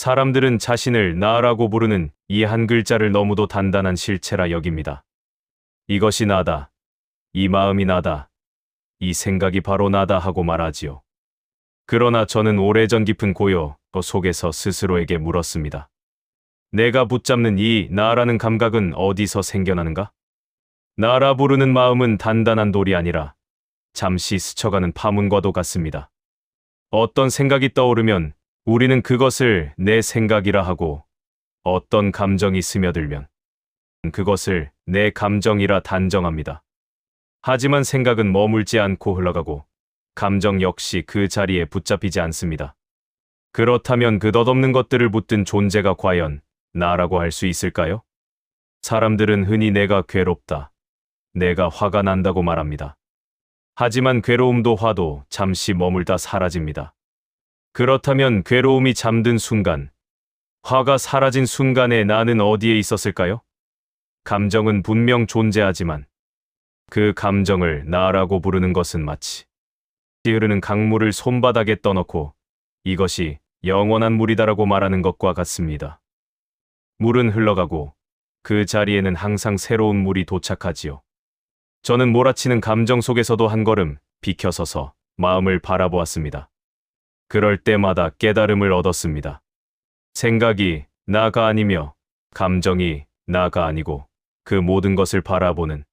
사람들은 자신을 나라고 부르는 이 한 글자를 너무도 단단한 실체라 여깁니다. 이것이 나다. 이 마음이 나다. 이 생각이 바로 나다 하고 말하지요. 그러나 저는 오래전 깊은 고요 속에서 스스로에게 물었습니다. 내가 붙잡는 이 나라는 감각은 어디서 생겨나는가? 나라 부르는 마음은 단단한 돌이 아니라 잠시 스쳐가는 파문과도 같습니다. 어떤 생각이 떠오르면 우리는 그것을 내 생각이라 하고, 어떤 감정이 스며들면 그것을 내 감정이라 단정합니다. 하지만 생각은 머물지 않고 흘러가고 감정 역시 그 자리에 붙잡히지 않습니다. 그렇다면 그 덧없는 것들을 붙든 존재가 과연 나라고 할 수 있을까요? 사람들은 흔히 내가 괴롭다, 내가 화가 난다고 말합니다. 하지만 괴로움도 화도 잠시 머물다 사라집니다. 그렇다면 괴로움이 잠든 순간, 화가 사라진 순간에 나는 어디에 있었을까요? 감정은 분명 존재하지만 그 감정을 나라고 부르는 것은 마치 흐르는 강물을 손바닥에 떠넣고 이것이 영원한 물이다라고 말하는 것과 같습니다. 물은 흘러가고 그 자리에는 항상 새로운 물이 도착하지요. 저는 몰아치는 감정 속에서도 한 걸음 비켜서서 마음을 바라보았습니다. 그럴 때마다 깨달음을 얻었습니다. 생각이 나가 아니며 감정이 나가 아니고 그 모든 것을 바라보는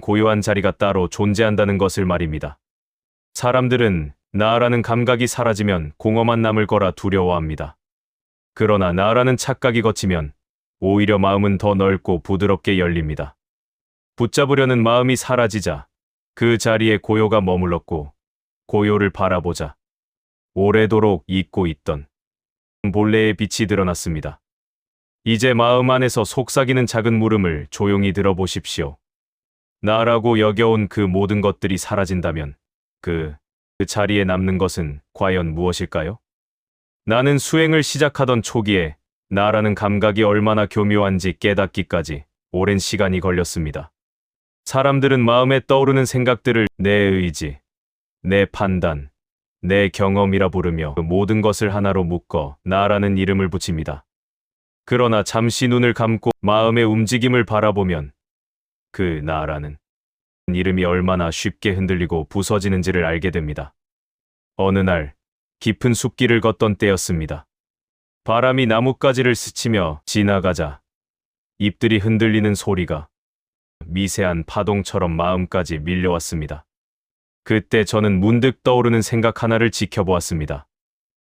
고요한 자리가 따로 존재한다는 것을 말입니다. 사람들은 나라는 감각이 사라지면 공허만 남을 거라 두려워합니다. 그러나 나라는 착각이 걷히면 오히려 마음은 더 넓고 부드럽게 열립니다. 붙잡으려는 마음이 사라지자 그 자리에 고요가 머물렀고, 고요를 바라보자 오래도록 잊고 있던 본래의 빛이 드러났습니다. 이제 마음 안에서 속삭이는 작은 물음을 조용히 들어보십시오. 나라고 여겨온 그 모든 것들이 사라진다면 그 자리에 남는 것은 과연 무엇일까요? 나는 수행을 시작하던 초기에 나라는 감각이 얼마나 교묘한지 깨닫기까지 오랜 시간이 걸렸습니다. 사람들은 마음에 떠오르는 생각들을 내 의지, 내 판단, 내 경험이라 부르며 그 모든 것을 하나로 묶어 나라는 이름을 붙입니다. 그러나 잠시 눈을 감고 마음의 움직임을 바라보면 그 나라는 이름이 얼마나 쉽게 흔들리고 부서지는지를 알게 됩니다. 어느 날 깊은 숲길을 걷던 때였습니다. 바람이 나뭇가지를 스치며 지나가자 잎들이 흔들리는 소리가 미세한 파동처럼 마음까지 밀려왔습니다. 그때 저는 문득 떠오르는 생각 하나를 지켜보았습니다.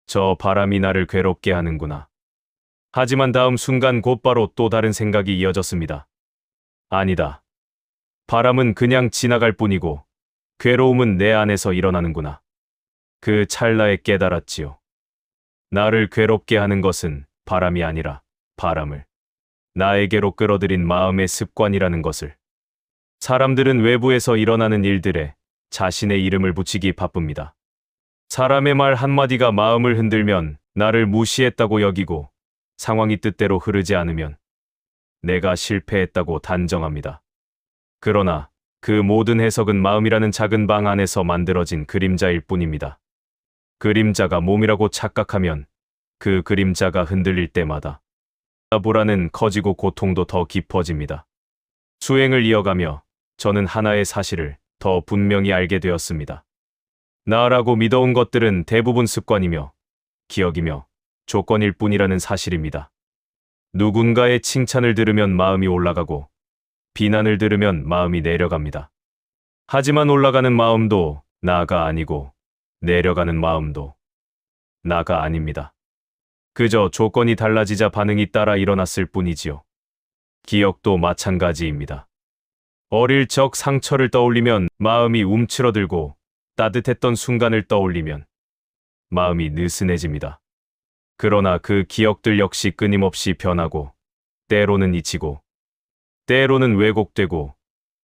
저 바람이 나를 괴롭게 하는구나. 하지만 다음 순간 곧바로 또 다른 생각이 이어졌습니다. 아니다. 바람은 그냥 지나갈 뿐이고 괴로움은 내 안에서 일어나는구나. 그 찰나에 깨달았지요. 나를 괴롭게 하는 것은 바람이 아니라 바람을 나에게로 끌어들인 마음의 습관이라는 것을. 사람들은 외부에서 일어나는 일들에 자신의 이름을 붙이기 바쁩니다. 사람의 말 한마디가 마음을 흔들면 나를 무시했다고 여기고, 상황이 뜻대로 흐르지 않으면 내가 실패했다고 단정합니다. 그러나 그 모든 해석은 마음이라는 작은 방 안에서 만들어진 그림자일 뿐입니다. 그림자가 몸이라고 착각하면 그 그림자가 흔들릴 때마다 불안은 커지고 고통도 더 깊어집니다. 수행을 이어가며 저는 하나의 사실을 더 분명히 알게 되었습니다. 나라고 믿어온 것들은 대부분 습관이며 기억이며 조건일 뿐이라는 사실입니다. 누군가의 칭찬을 들으면 마음이 올라가고 비난을 들으면 마음이 내려갑니다. 하지만 올라가는 마음도 나가 아니고 내려가는 마음도 나가 아닙니다. 그저 조건이 달라지자 반응이 따라 일어났을 뿐이지요. 기억도 마찬가지입니다. 어릴 적 상처를 떠올리면 마음이 움츠러들고 따뜻했던 순간을 떠올리면 마음이 느슨해집니다. 그러나 그 기억들 역시 끊임없이 변하고 때로는 잊히고 때로는 왜곡되고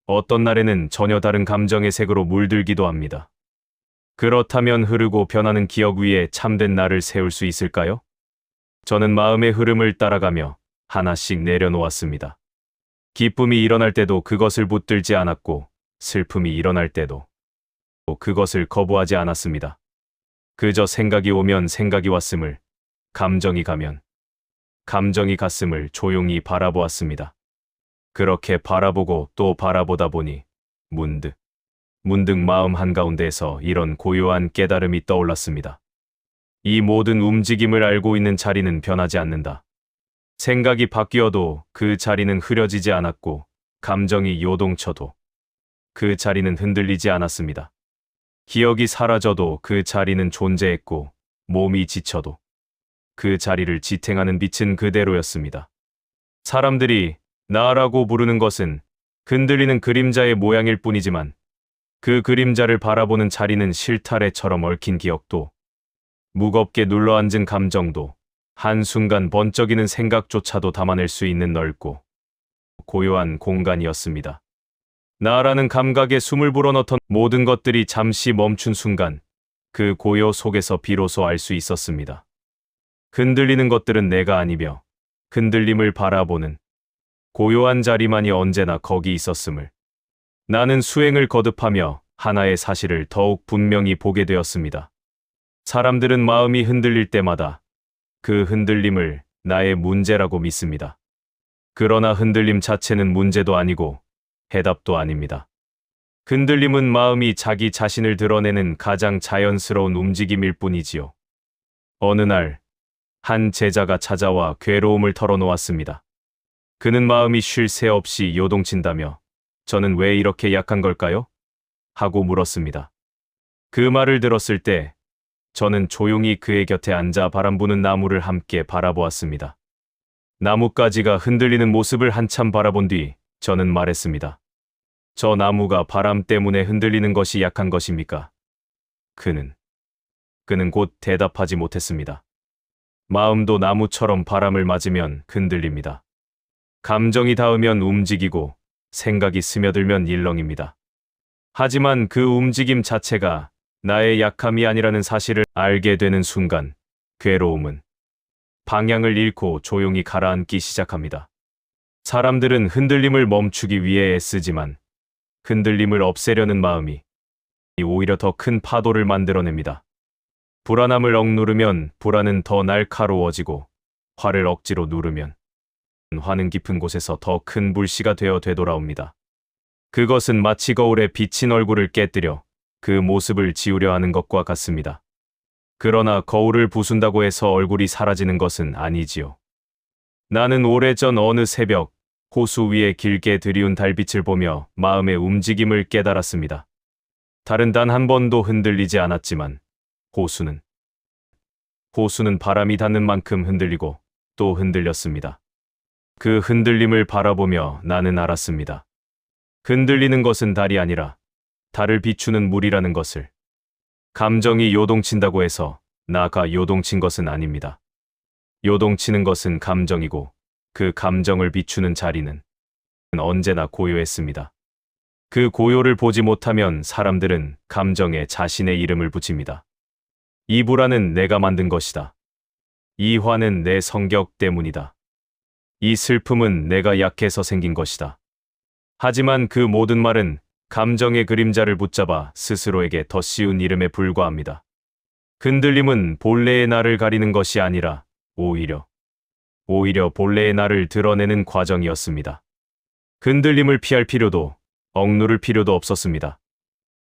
어떤 날에는 전혀 다른 감정의 색으로 물들기도 합니다. 그렇다면 흐르고 변하는 기억 위에 참된 나를 세울 수 있을까요? 저는 마음의 흐름을 따라가며 하나씩 내려놓았습니다. 기쁨이 일어날 때도 그것을 붙들지 않았고 슬픔이 일어날 때도 그것을 거부하지 않았습니다. 그저 생각이 오면 생각이 왔음을, 감정이 가면 감정이 갔음을 조용히 바라보았습니다. 그렇게 바라보고 또 바라보다 보니 문득 마음 한가운데에서 이런 고요한 깨달음이 떠올랐습니다. 이 모든 움직임을 알고 있는 자리는 변하지 않는다. 생각이 바뀌어도 그 자리는 흐려지지 않았고, 감정이 요동쳐도 그 자리는 흔들리지 않았습니다. 기억이 사라져도 그 자리는 존재했고, 몸이 지쳐도 그 자리를 지탱하는 빛은 그대로였습니다. 사람들이 나라고 부르는 것은 흔들리는 그림자의 모양일 뿐이지만, 그 그림자를 바라보는 자리는 실타래처럼 얽힌 기억도, 무겁게 눌러앉은 감정도, 한순간 번쩍이는 생각조차도 담아낼 수 있는 넓고 고요한 공간이었습니다. 나라는 감각에 숨을 불어넣던 모든 것들이 잠시 멈춘 순간, 그 고요 속에서 비로소 알 수 있었습니다. 흔들리는 것들은 내가 아니며 흔들림을 바라보는 고요한 자리만이 언제나 거기 있었음을, 나는 수행을 거듭하며 하나의 사실을 더욱 분명히 보게 되었습니다. 사람들은 마음이 흔들릴 때마다 그 흔들림을 나의 문제라고 믿습니다. 그러나 흔들림 자체는 문제도 아니고 해답도 아닙니다. 흔들림은 마음이 자기 자신을 드러내는 가장 자연스러운 움직임일 뿐이지요. 어느 날, 한 제자가 찾아와 괴로움을 털어놓았습니다. 그는 마음이 쉴 새 없이 요동친다며 저는 왜 이렇게 약한 걸까요? 하고 물었습니다. 그 말을 들었을 때 저는 조용히 그의 곁에 앉아 바람 부는 나무를 함께 바라보았습니다. 나뭇가지가 흔들리는 모습을 한참 바라본 뒤 저는 말했습니다. 저 나무가 바람 때문에 흔들리는 것이 약한 것입니까? 그는 곧 대답하지 못했습니다. 마음도 나무처럼 바람을 맞으면 흔들립니다. 감정이 닿으면 움직이고 생각이 스며들면 일렁입니다. 하지만 그 움직임 자체가 나의 약함이 아니라는 사실을 알게 되는 순간, 괴로움은 방향을 잃고 조용히 가라앉기 시작합니다. 사람들은 흔들림을 멈추기 위해 애쓰지만 흔들림을 없애려는 마음이 오히려 더 큰 파도를 만들어냅니다. 불안함을 억누르면 불안은 더 날카로워지고, 화를 억지로 누르면 화는 깊은 곳에서 더 큰 불씨가 되어 되돌아옵니다. 그것은 마치 거울에 비친 얼굴을 깨뜨려 그 모습을 지우려 하는 것과 같습니다. 그러나 거울을 부순다고 해서 얼굴이 사라지는 것은 아니지요. 나는 오래전 어느 새벽, 호수 위에 길게 들이운 달빛을 보며 마음의 움직임을 깨달았습니다. 달은 단 한 번도 흔들리지 않았지만 호수는 바람이 닿는 만큼 흔들리고 또 흔들렸습니다. 그 흔들림을 바라보며 나는 알았습니다. 흔들리는 것은 달이 아니라 달을 비추는 물이라는 것을. 감정이 요동친다고 해서 나가 요동친 것은 아닙니다. 요동치는 것은 감정이고, 그 감정을 비추는 자리는 언제나 고요했습니다. 그 고요를 보지 못하면 사람들은 감정에 자신의 이름을 붙입니다. 이 불안은 내가 만든 것이다. 이 화는 내 성격 때문이다. 이 슬픔은 내가 약해서 생긴 것이다. 하지만 그 모든 말은 감정의 그림자를 붙잡아 스스로에게 더 씌운 이름에 불과합니다. 흔들림은 본래의 나를 가리는 것이 아니라 오히려 본래의 나를 드러내는 과정이었습니다. 흔들림을 피할 필요도 억누를 필요도 없었습니다.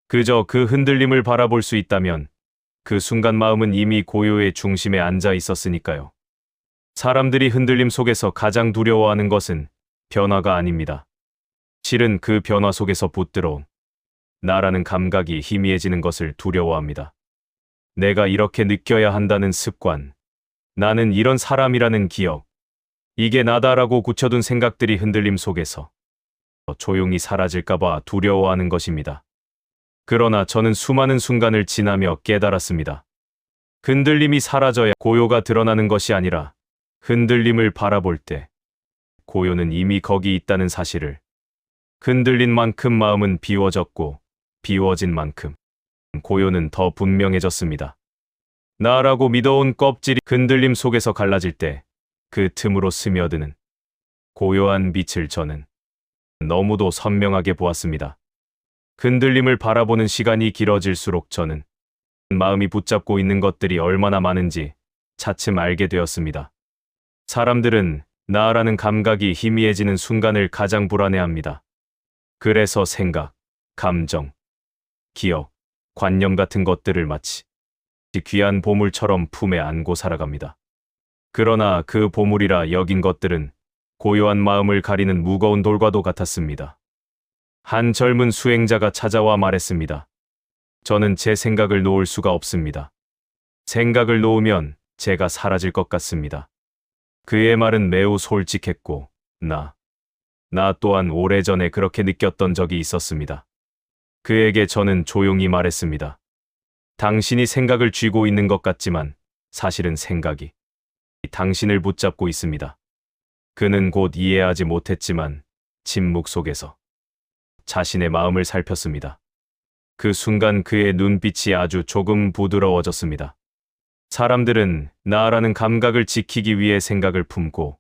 그저 그 흔들림을 바라볼 수 있다면 그 순간 마음은 이미 고요의 중심에 앉아 있었으니까요. 사람들이 흔들림 속에서 가장 두려워하는 것은 변화가 아닙니다. 실은 그 변화 속에서 붙들어온 나라는 감각이 희미해지는 것을 두려워합니다. 내가 이렇게 느껴야 한다는 습관, 나는 이런 사람이라는 기억, 이게 나다라고 굳혀둔 생각들이 흔들림 속에서 조용히 사라질까봐 두려워하는 것입니다. 그러나 저는 수많은 순간을 지나며 깨달았습니다. 흔들림이 사라져야 고요가 드러나는 것이 아니라 흔들림을 바라볼 때 고요는 이미 거기 있다는 사실을. 흔들린 만큼 마음은 비워졌고 비워진 만큼 고요는 더 분명해졌습니다. 나라고 믿어온 껍질이 흔들림 속에서 갈라질 때 그 틈으로 스며드는 고요한 빛을 저는 너무도 선명하게 보았습니다. 흔들림을 바라보는 시간이 길어질수록 저는 마음이 붙잡고 있는 것들이 얼마나 많은지 차츰 알게 되었습니다. 사람들은 나라는 감각이 희미해지는 순간을 가장 불안해합니다. 그래서 생각, 감정, 기억, 관념 같은 것들을 마치 귀한 보물처럼 품에 안고 살아갑니다. 그러나 그 보물이라 여긴 것들은 고요한 마음을 가리는 무거운 돌과도 같았습니다. 한 젊은 수행자가 찾아와 말했습니다. 저는 제 생각을 놓을 수가 없습니다. 생각을 놓으면 제가 사라질 것 같습니다. 그의 말은 매우 솔직했고, 나 또한 오래전에 그렇게 느꼈던 적이 있었습니다. 그에게 저는 조용히 말했습니다. 당신이 생각을 쥐고 있는 것 같지만 사실은 생각이 당신을 붙잡고 있습니다. 그는 곧 이해하지 못했지만 침묵 속에서 자신의 마음을 살폈습니다. 그 순간 그의 눈빛이 아주 조금 부드러워졌습니다. 사람들은 나라는 감각을 지키기 위해 생각을 품고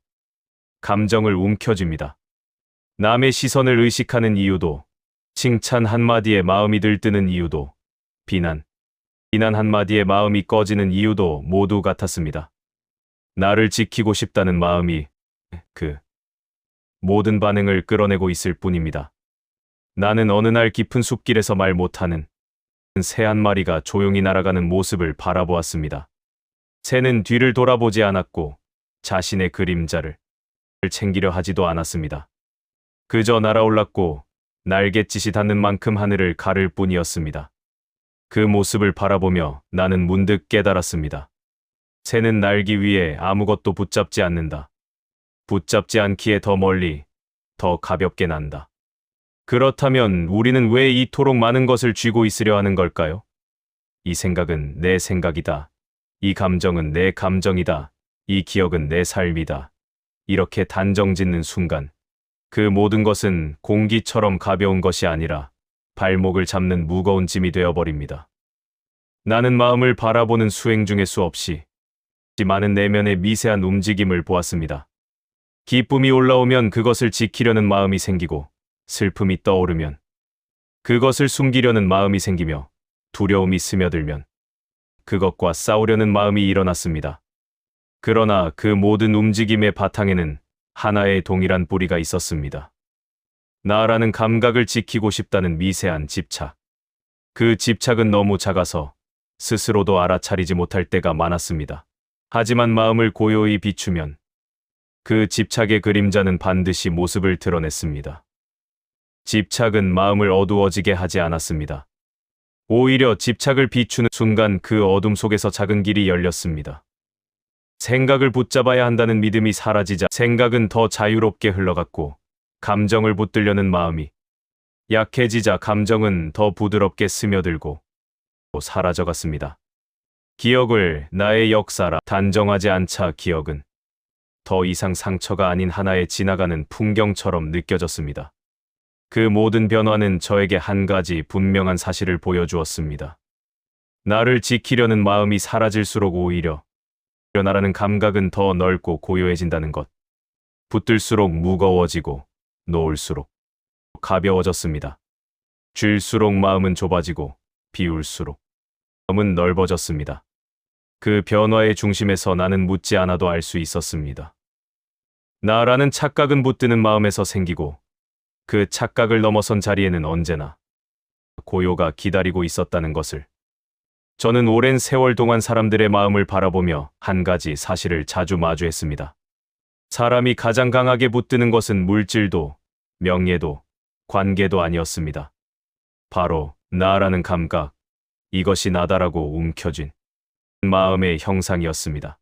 감정을 움켜쥡니다. 남의 시선을 의식하는 이유도, 칭찬 한마디에 마음이 들뜨는 이유도, 비난 한마디에 마음이 꺼지는 이유도 모두 같았습니다. 나를 지키고 싶다는 마음이 그 모든 반응을 끌어내고 있을 뿐입니다. 나는 어느 날 깊은 숲길에서 말 못하는 새 한 마리가 조용히 날아가는 모습을 바라보았습니다. 새는 뒤를 돌아보지 않았고 자신의 그림자를 챙기려 하지도 않았습니다. 그저 날아올랐고 날갯짓이 닿는 만큼 하늘을 가를 뿐이었습니다. 그 모습을 바라보며 나는 문득 깨달았습니다. 새는 날기 위해 아무것도 붙잡지 않는다. 붙잡지 않기에 더 멀리, 더 가볍게 난다. 그렇다면 우리는 왜 이토록 많은 것을 쥐고 있으려 하는 걸까요? 이 생각은 내 생각이다. 이 감정은 내 감정이다. 이 기억은 내 삶이다. 이렇게 단정짓는 순간, 그 모든 것은 공기처럼 가벼운 것이 아니라 발목을 잡는 무거운 짐이 되어버립니다. 나는 마음을 바라보는 수행 중에 수없이 많은 내면의 미세한 움직임을 보았습니다. 기쁨이 올라오면 그것을 지키려는 마음이 생기고, 슬픔이 떠오르면 그것을 숨기려는 마음이 생기며, 두려움이 스며들면 그것과 싸우려는 마음이 일어났습니다. 그러나 그 모든 움직임의 바탕에는 하나의 동일한 뿌리가 있었습니다. 나라는 감각을 지키고 싶다는 미세한 집착. 그 집착은 너무 작아서 스스로도 알아차리지 못할 때가 많았습니다. 하지만 마음을 고요히 비추면 그 집착의 그림자는 반드시 모습을 드러냈습니다. 집착은 마음을 어두워지게 하지 않았습니다. 오히려 집착을 비추는 순간 그 어둠 속에서 작은 길이 열렸습니다. 생각을 붙잡아야 한다는 믿음이 사라지자 생각은 더 자유롭게 흘러갔고, 감정을 붙들려는 마음이 약해지자 감정은 더 부드럽게 스며들고 사라져갔습니다. 기억을 나의 역사라 단정하지 않자 기억은 더 이상 상처가 아닌 하나의 지나가는 풍경처럼 느껴졌습니다. 그 모든 변화는 저에게 한 가지 분명한 사실을 보여주었습니다. 나를 지키려는 마음이 사라질수록 오히려 나라는 감각은 더 넓고 고요해진다는 것. 붙들수록 무거워지고 놓을수록 가벼워졌습니다. 쥘수록 마음은 좁아지고 비울수록 마음은 넓어졌습니다. 그 변화의 중심에서 나는 묻지 않아도 알 수 있었습니다. 나라는 착각은 붙드는 마음에서 생기고, 그 착각을 넘어선 자리에는 언제나 고요가 기다리고 있었다는 것을. 저는 오랜 세월 동안 사람들의 마음을 바라보며 한 가지 사실을 자주 마주했습니다. 사람이 가장 강하게 붙드는 것은 물질도, 명예도, 관계도 아니었습니다. 바로 나라는 감각, 이것이 나다라고 움켜쥔 마음의 형상이었습니다.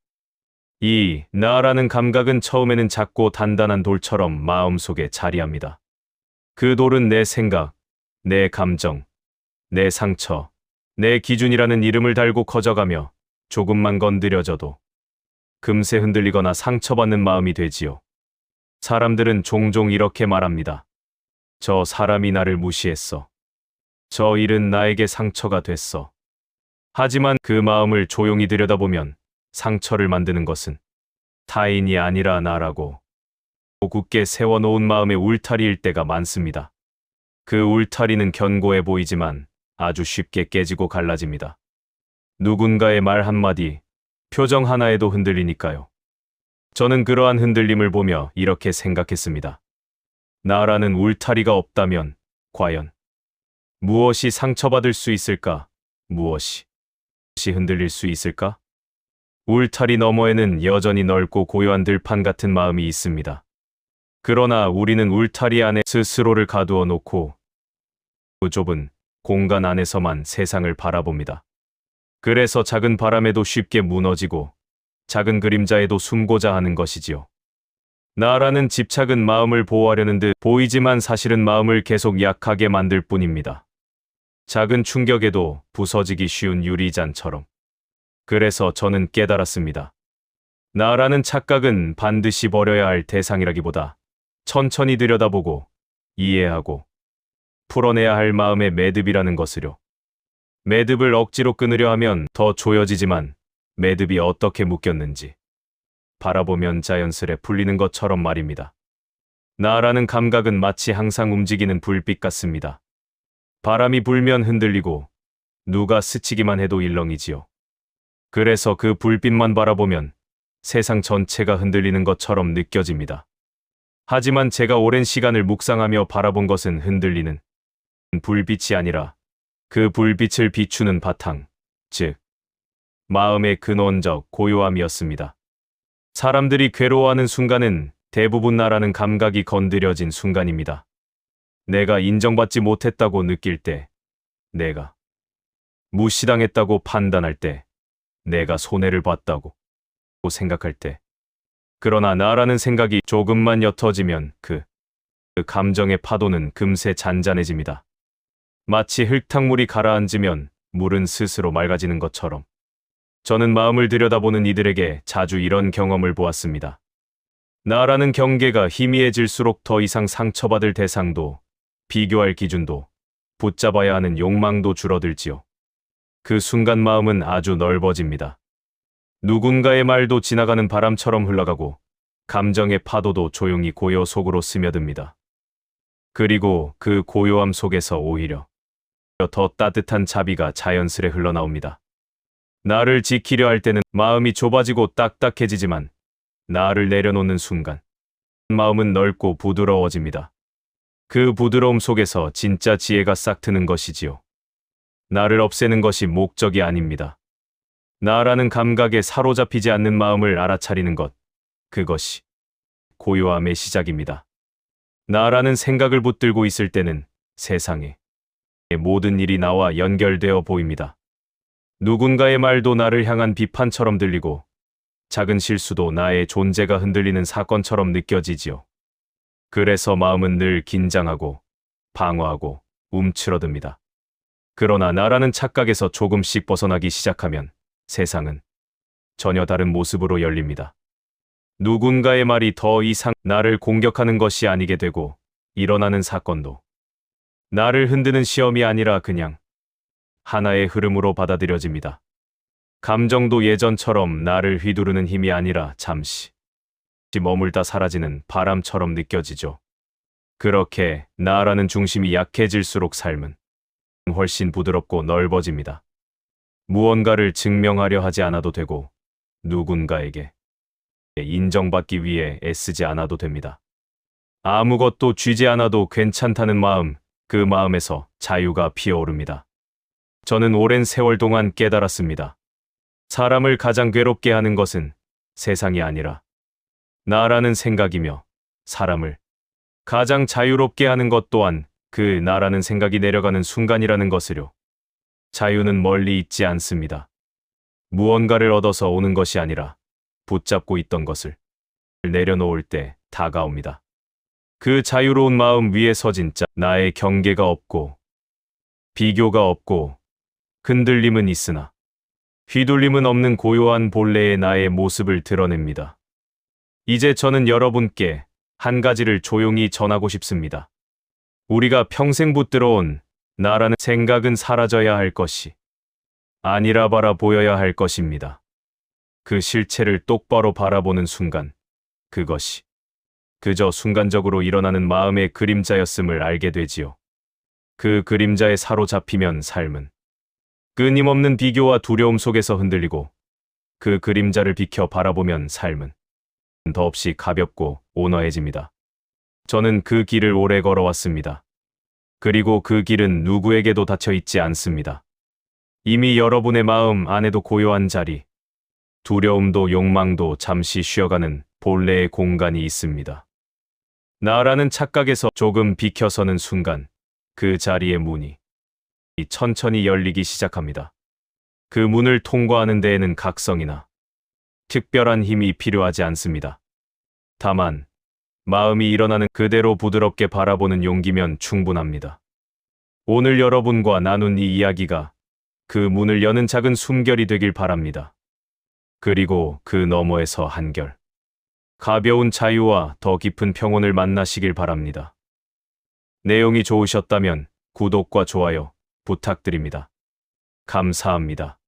이 나라는 감각은 처음에는 작고 단단한 돌처럼 마음속에 자리합니다. 그 돌은 내 생각, 내 감정, 내 상처, 내 기준이라는 이름을 달고 커져가며 조금만 건드려져도 금세 흔들리거나 상처받는 마음이 되지요. 사람들은 종종 이렇게 말합니다. 저 사람이 나를 무시했어. 저 일은 나에게 상처가 됐어. 하지만 그 마음을 조용히 들여다보면 상처를 만드는 것은 타인이 아니라 나라고 굳게 세워놓은 마음의 울타리일 때가 많습니다. 그 울타리는 견고해 보이지만 아주 쉽게 깨지고 갈라집니다. 누군가의 말 한마디, 표정 하나에도 흔들리니까요. 저는 그러한 흔들림을 보며 이렇게 생각했습니다. 나라는 울타리가 없다면 과연 무엇이 상처받을 수 있을까? 무엇이 흔들릴 수 있을까? 울타리 너머에는 여전히 넓고 고요한 들판 같은 마음이 있습니다. 그러나 우리는 울타리 안에 스스로를 가두어 놓고 그 좁은 공간 안에서만 세상을 바라봅니다. 그래서 작은 바람에도 쉽게 무너지고 작은 그림자에도 숨고자 하는 것이지요. 나라는 집착은 마음을 보호하려는 듯 보이지만 사실은 마음을 계속 약하게 만들 뿐입니다. 작은 충격에도 부서지기 쉬운 유리잔처럼. 그래서 저는 깨달았습니다. 나라는 착각은 반드시 버려야 할 대상이라기보다 천천히 들여다보고 이해하고 풀어내야 할 마음의 매듭이라는 것을요. 매듭을 억지로 끊으려 하면 더 조여지지만 매듭이 어떻게 묶였는지 바라보면 자연스레 풀리는 것처럼 말입니다. 나라는 감각은 마치 항상 움직이는 불빛 같습니다. 바람이 불면 흔들리고 누가 스치기만 해도 일렁이지요. 그래서 그 불빛만 바라보면 세상 전체가 흔들리는 것처럼 느껴집니다. 하지만 제가 오랜 시간을 묵상하며 바라본 것은 흔들리는 불빛이 아니라 그 불빛을 비추는 바탕, 즉 마음의 근원적 고요함이었습니다. 사람들이 괴로워하는 순간은 대부분 나라는 감각이 건드려진 순간입니다. 내가 인정받지 못했다고 느낄 때, 내가 무시당했다고 판단할 때, 내가 손해를 봤다고 생각할 때. 그러나 나라는 생각이 조금만 옅어지면 그 감정의 파도는 금세 잔잔해집니다. 마치 흙탕물이 가라앉으면 물은 스스로 맑아지는 것처럼. 저는 마음을 들여다보는 이들에게 자주 이런 경험을 보았습니다. 나라는 경계가 희미해질수록 더 이상 상처받을 대상도, 비교할 기준도, 붙잡아야 하는 욕망도 줄어들지요. 그 순간 마음은 아주 넓어집니다. 누군가의 말도 지나가는 바람처럼 흘러가고 감정의 파도도 조용히 고요 속으로 스며듭니다. 그리고 그 고요함 속에서 오히려 더 따뜻한 자비가 자연스레 흘러나옵니다. 나를 지키려 할 때는 마음이 좁아지고 딱딱해지지만 나를 내려놓는 순간 마음은 넓고 부드러워집니다. 그 부드러움 속에서 진짜 지혜가 싹 트는 것이지요. 나를 없애는 것이 목적이 아닙니다. 나라는 감각에 사로잡히지 않는 마음을 알아차리는 것, 그것이 고요함의 시작입니다. 나라는 생각을 붙들고 있을 때는 세상에 모든 일이 나와 연결되어 보입니다. 누군가의 말도 나를 향한 비판처럼 들리고 작은 실수도 나의 존재가 흔들리는 사건처럼 느껴지지요. 그래서 마음은 늘 긴장하고 방어하고 움츠러듭니다. 그러나 나라는 착각에서 조금씩 벗어나기 시작하면 세상은 전혀 다른 모습으로 열립니다. 누군가의 말이 더 이상 나를 공격하는 것이 아니게 되고 일어나는 사건도 나를 흔드는 시험이 아니라 그냥 하나의 흐름으로 받아들여집니다. 감정도 예전처럼 나를 휘두르는 힘이 아니라 잠시 머물다 사라지는 바람처럼 느껴지죠. 그렇게 나라는 중심이 약해질수록 삶은 훨씬 부드럽고 넓어집니다. 무언가를 증명하려 하지 않아도 되고 누군가에게 인정받기 위해 애쓰지 않아도 됩니다. 아무것도 쥐지 않아도 괜찮다는 마음, 그 마음에서 자유가 피어오릅니다. 저는 오랜 세월 동안 깨달았습니다. 사람을 가장 괴롭게 하는 것은 세상이 아니라 나라는 생각이며 사람을 가장 자유롭게 하는 것 또한 그 나라는 생각이 내려가는 순간이라는 것을요. 자유는 멀리 있지 않습니다. 무언가를 얻어서 오는 것이 아니라 붙잡고 있던 것을 내려놓을 때 다가옵니다. 그 자유로운 마음 위에서 진짜 나의 경계가 없고 비교가 없고 흔들림은 있으나 휘둘림은 없는 고요한 본래의 나의 모습을 드러냅니다. 이제 저는 여러분께 한 가지를 조용히 전하고 싶습니다. 우리가 평생 붙들어온 나라는 생각은 사라져야 할 것이 아니라 바라보여야 할 것입니다. 그 실체를 똑바로 바라보는 순간 그것이 그저 순간적으로 일어나는 마음의 그림자였음을 알게 되지요. 그 그림자에 사로잡히면 삶은 끊임없는 비교와 두려움 속에서 흔들리고 그 그림자를 비켜 바라보면 삶은 더없이 가볍고 온화해집니다. 저는 그 길을 오래 걸어왔습니다. 그리고 그 길은 누구에게도 닫혀 있지 않습니다. 이미 여러분의 마음 안에도 고요한 자리, 두려움도 욕망도 잠시 쉬어가는 본래의 공간이 있습니다. 나라는 착각에서 조금 비켜서는 순간 그 자리의 문이 천천히 열리기 시작합니다. 그 문을 통과하는 데에는 각성이나 특별한 힘이 필요하지 않습니다. 다만 마음이 일어나는 그대로 부드럽게 바라보는 용기면 충분합니다. 오늘 여러분과 나눈 이 이야기가 그 문을 여는 작은 숨결이 되길 바랍니다. 그리고 그 너머에서 한결 가벼운 자유와 더 깊은 평온을 만나시길 바랍니다. 내용이 좋으셨다면 구독과 좋아요 부탁드립니다. 감사합니다.